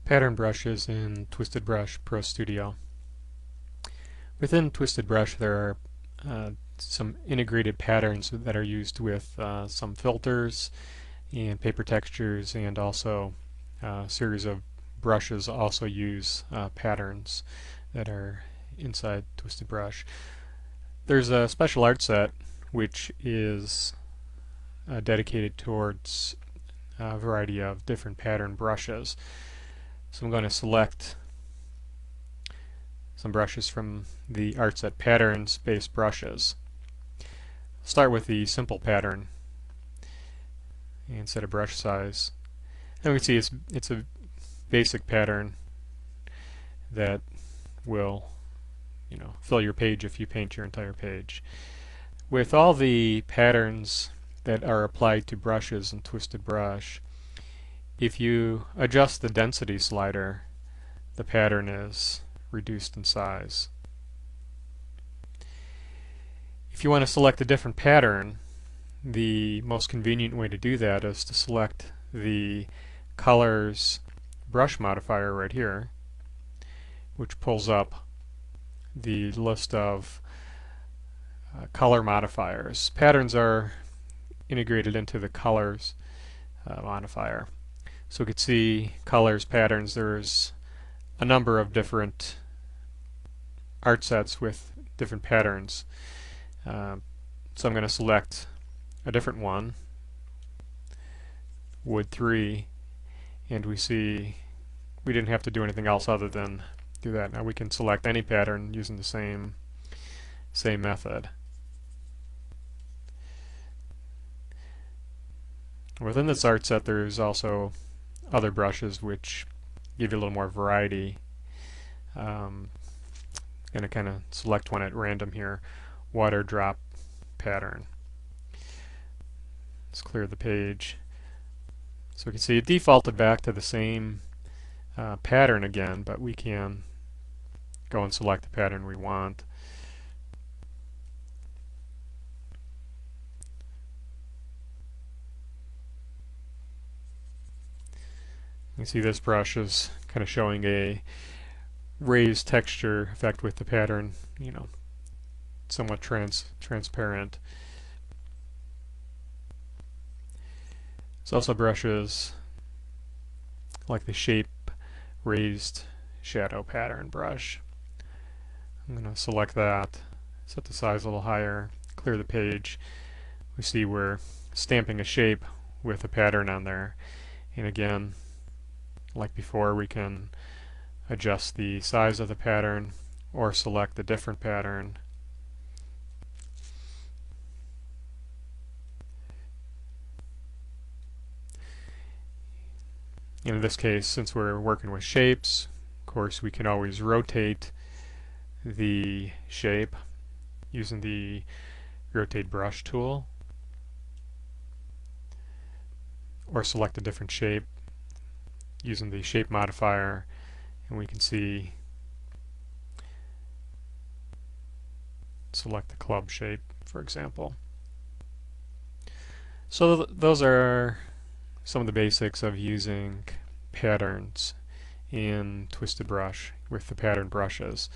Pattern brushes in TwistedBrush Pro Studio. Within TwistedBrush there are some integrated patterns that are used with some filters and paper textures, and also a series of brushes also use patterns that are inside TwistedBrush. There's a special art set which is dedicated towards a variety of different pattern brushes. So I'm going to select some brushes from the ArtSets patterns based brushes. Start with the simple pattern and set a brush size. And we can see it's a basic pattern that will, fill your page if you paint your entire page. With all the patterns that are applied to brushes in TwistedBrush, if you adjust the density slider, the pattern is reduced in size. If you want to select a different pattern, the most convenient way to do that is to select the colors brush modifier right here, which pulls up the list of color modifiers. Patterns are integrated into the colors modifier. So we could see colors, patterns. There's a number of different art sets with different patterns. So I'm going to select a different one, Wood 3, and we see we didn't have to do anything else other than do that. Now we can select any pattern using the same method. Within this art set there's also other brushes which give you a little more variety. I'm going to kind of select one at random here, water drop pattern. Let's clear the page. So we can see it defaulted back to the same pattern again, but we can go and select the pattern we want. You can see this brush is kind of showing a raised texture effect with the pattern, somewhat transparent. There's also brushes like the shape raised shadow pattern brush. I'm going to select that, set the size a little higher, clear the page. We see we're stamping a shape with a pattern on there, and again, like before, we can adjust the size of the pattern or select a different pattern. In this case, since we're working with shapes, of course we can always rotate the shape using the rotate brush tool, or select a different shape using the shape modifier, and we can see select the club shape, for example. So those are some of the basics of using patterns in TwistedBrush with the pattern brushes.